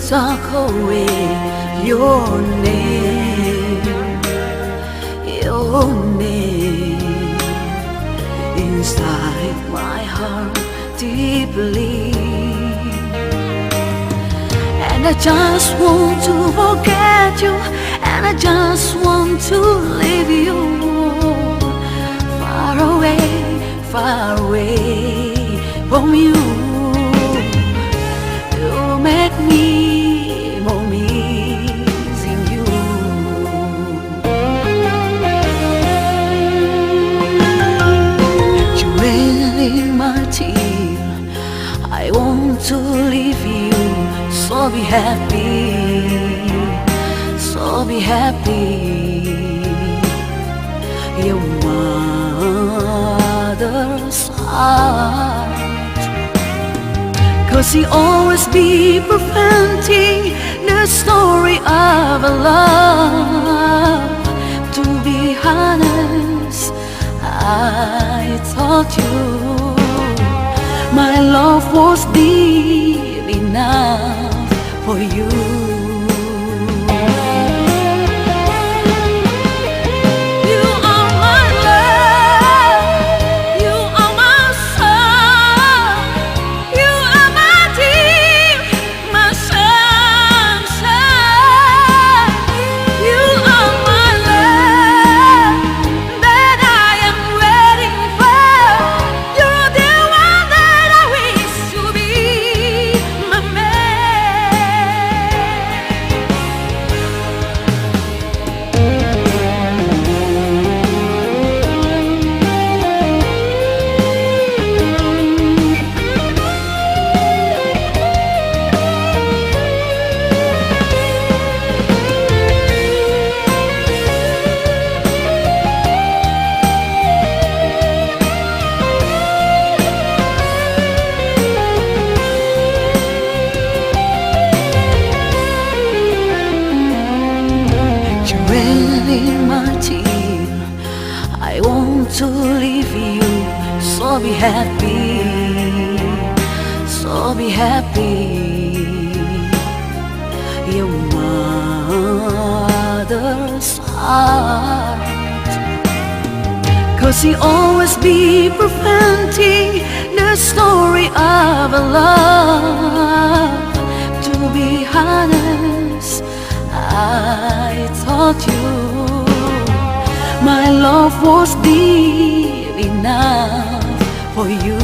talk away your name, your name inside my heart deeply. And I just want to forget you, and I just want to leave you far away from you. You make me more missing you. You rain my tear, I want to leave you. So be happy, so be happy. Your mother's heart, 'cause he always be preventing the story of a love. To be honest, I thought my love was deep enough for you. In my tear, I want to leave you. So be happy, so be happy. Your mother's heart, 'cause he always be preventing the story of a love. To be honest, I thought my love was deep enough for you.